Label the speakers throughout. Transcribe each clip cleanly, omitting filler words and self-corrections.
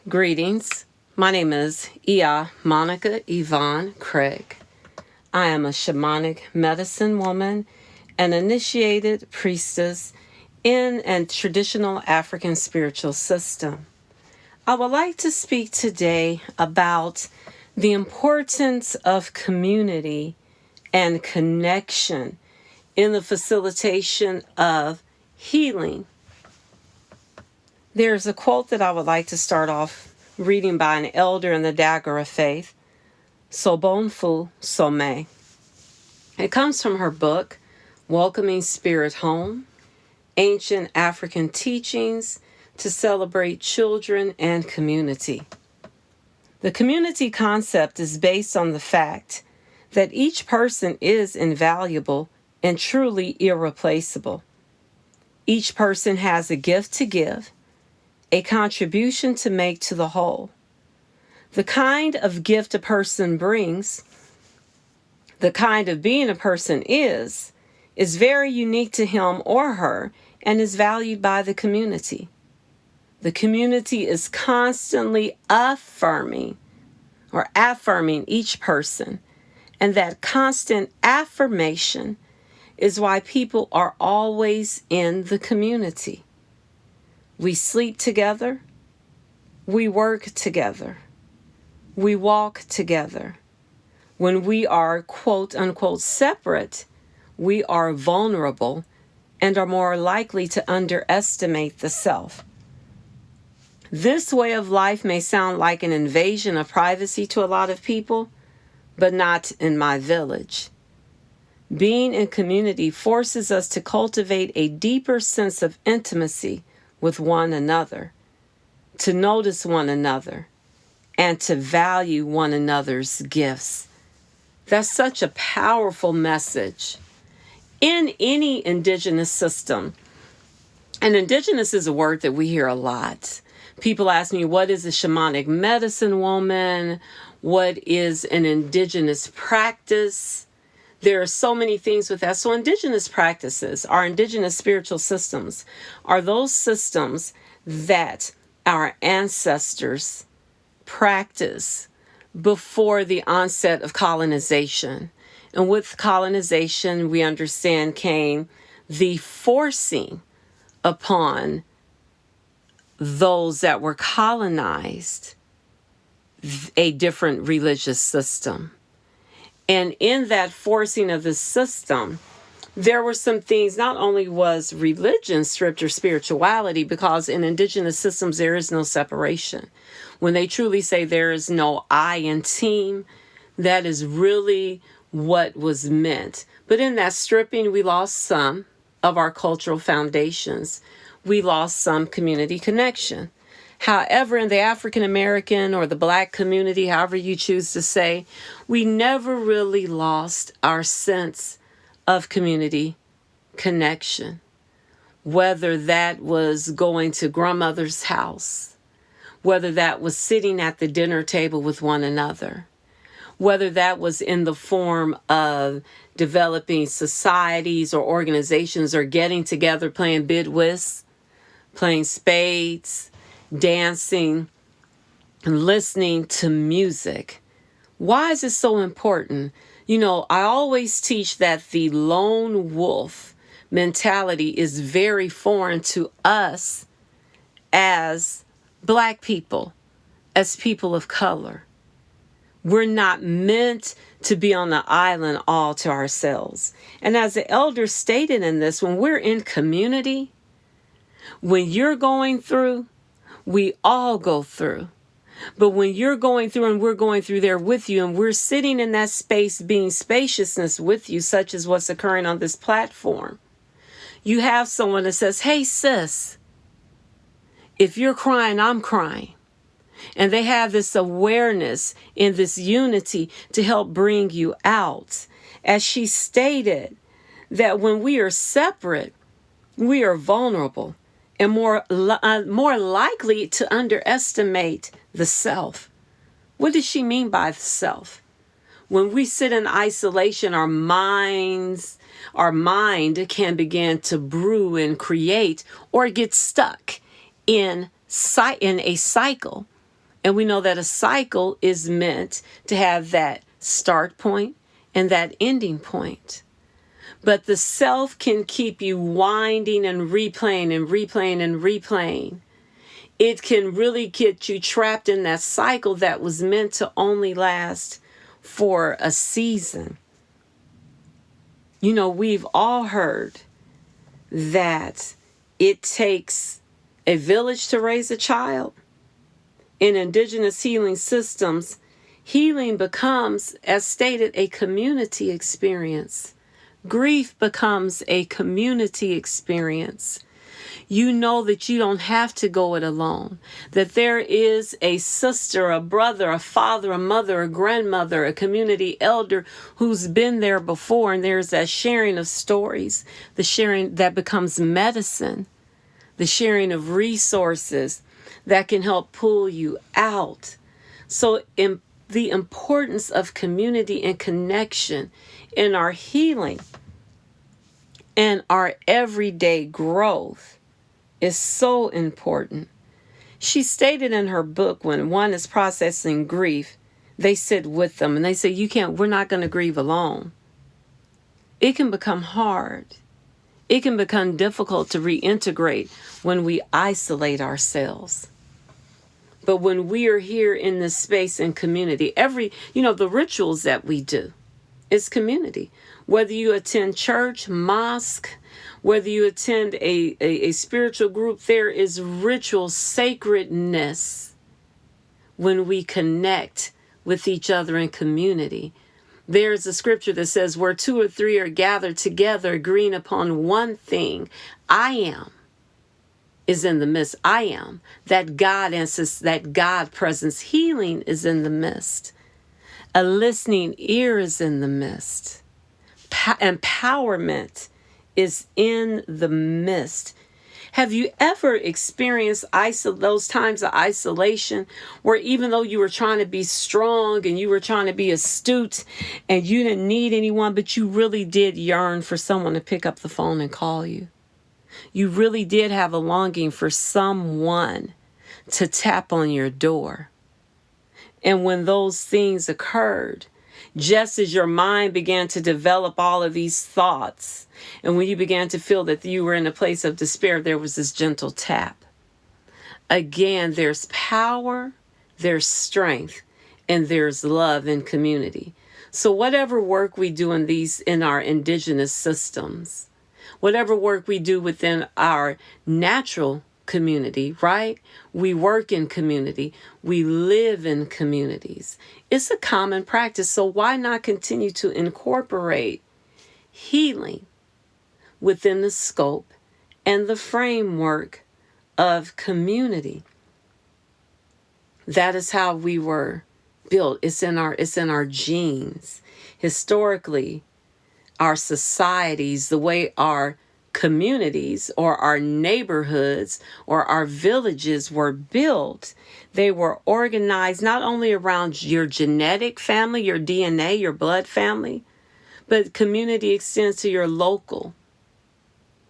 Speaker 1: Greetings. My name is Ia Monica Yvonne Craig. I am a shamanic medicine woman, an initiated priestess in a traditional African spiritual system. I would like to speak today about the importance of community and connection in the facilitation of healing. There's a quote that I would like to start off reading by an elder in the Dagger of Faith, Sobonfu Some. It comes from her book, Welcoming Spirit Home, Ancient African Teachings to Celebrate Children and Community. The community concept is based on the fact that each person is invaluable and truly irreplaceable. Each person has a gift to give, a contribution to make to the whole. The kind of gift a person brings, the kind of being a person is very unique to him or her and is valued by the community. The community is constantly affirming each person, and that constant affirmation is why people are always in the community. We sleep together, we work together, we walk together. When we are quote unquote separate, we are vulnerable and are more likely to underestimate the self. This way of life may sound like an invasion of privacy to a lot of people, but not in my village. Being in community forces us to cultivate a deeper sense of intimacy with one another, to notice one another, and to value one another's gifts. That's such a powerful message. In any indigenous system, and indigenous is a word that we hear a lot. People ask me, what is a shamanic medicine woman? What is an indigenous practice? There are so many things with that. So indigenous practices, our indigenous spiritual systems, are those systems that our ancestors practiced before the onset of colonization. And with colonization, we understand came the forcing upon those that were colonized a different religious system. And in that forcing of the system, there were some things, not only was religion stripped or spirituality, because in indigenous systems, there is no separation. When they truly say there is no I in team, that is really what was meant. But in that stripping, we lost some of our cultural foundations. We lost some community connection. However, in the African American or the Black community, however you choose to say, we never really lost our sense of community connection. Whether that was going to grandmother's house, whether that was sitting at the dinner table with one another, whether that was in the form of developing societies or organizations or getting together, playing bid whist, playing spades, dancing, and listening to music. Why is it so important? I always teach that the lone wolf mentality is very foreign to us as Black people, as people of color. We're not meant to be on the island all to ourselves. And as the elder stated in this, when we're in community, when you're going through, we all go through. But when you're going through and we're going through there with you, and we're sitting in that space being spaciousness with you, such as what's occurring on this platform, you have someone that says, hey, sis, if you're crying, I'm crying. And they have this awareness and this unity to help bring you out. As she stated, that when we are separate, we are vulnerable and more likely to underestimate the self. What does she mean by the self? When we sit in isolation, our mind can begin to brew and create or get stuck in a cycle And we know that a cycle is meant to have that start point and that ending point. But the self can keep you winding and replaying and replaying and replaying. It can really get you trapped in that cycle that was meant to only last for a season. You know, we've all heard that it takes a village to raise a child. In indigenous healing systems, healing becomes, as stated, a community experience. Grief becomes a community experience. You know that you don't have to go it alone, that there is a sister, a brother, a father, a mother, a grandmother, a community elder who's been there before, and there's that sharing of stories, the sharing that becomes medicine, the sharing of resources that can help pull you out. So the importance of community and connection in our healing and our everyday growth is so important. She stated in her book, when one is processing grief, they sit with them and they say, we're not going to grieve alone. It can become hard. It can become difficult to reintegrate when we isolate ourselves. But when we are here in this space and community, the rituals that we do is community. Whether you attend church, mosque, whether you attend a spiritual group, there is ritual sacredness when we connect with each other in community. There's a scripture that says, where 2 or 3 are gathered together, agreeing upon one thing, I am is in the midst. I am. That God answers, that God presence. Healing is in the midst. A listening ear is in the midst. Empowerment is in the midst. Have you ever experienced those times of isolation where even though you were trying to be strong and you were trying to be astute and you didn't need anyone, but you really did yearn for someone to pick up the phone and call you? You really did have a longing for someone to tap on your door. And when those things occurred, just as your mind began to develop all of these thoughts, and when you began to feel that you were in a place of despair, there was this gentle tap. Again, there's power, there's strength, and there's love in community. So whatever work we do in our indigenous systems, whatever work we do within our natural community, right? We work in community. We live in communities. It's a common practice. So why not continue to incorporate healing within the scope and the framework of community? That is how we were built. It's in our genes. Historically, our societies, the way our communities or our neighborhoods or our villages were built, they were organized not only around your genetic family, your DNA, your blood family, but community extends to your local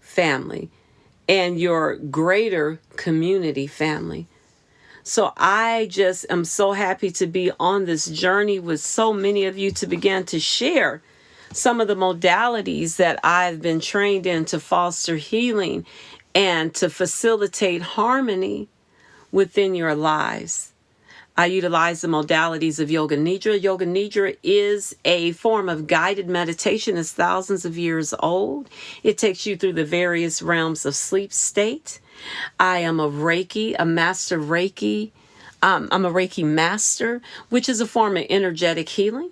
Speaker 1: family and your greater community family. So I just am so happy to be on this journey with so many of you to begin to share some of the modalities that I've been trained in to foster healing and to facilitate harmony within your lives. I utilize the modalities of Yoga Nidra. Yoga Nidra is a form of guided meditation that's thousands of years old. It takes you through the various realms of sleep state. I am a master Reiki. I'm a Reiki master, which is a form of energetic healing.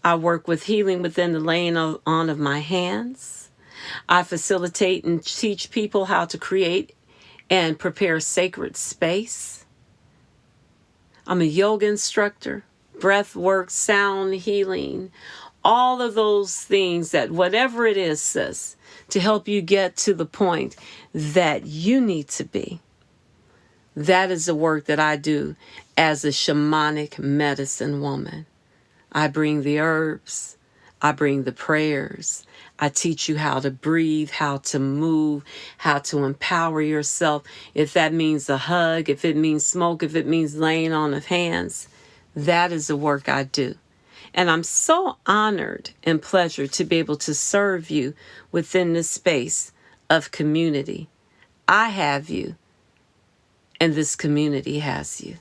Speaker 1: I work with healing within the laying on of my hands. I facilitate and teach people how to create and prepare sacred space. I'm a yoga instructor, breath work, sound healing, all of those things that whatever it is, sis, to help you get to the point that you need to be. That is the work that I do as a shamanic medicine woman. I bring the herbs. I bring the prayers. I teach you how to breathe, how to move, how to empower yourself. If that means a hug, if it means smoke, if it means laying on of hands, that is the work I do. And I'm so honored and pleasured to be able to serve you within this space of community. I have you, and this community has you.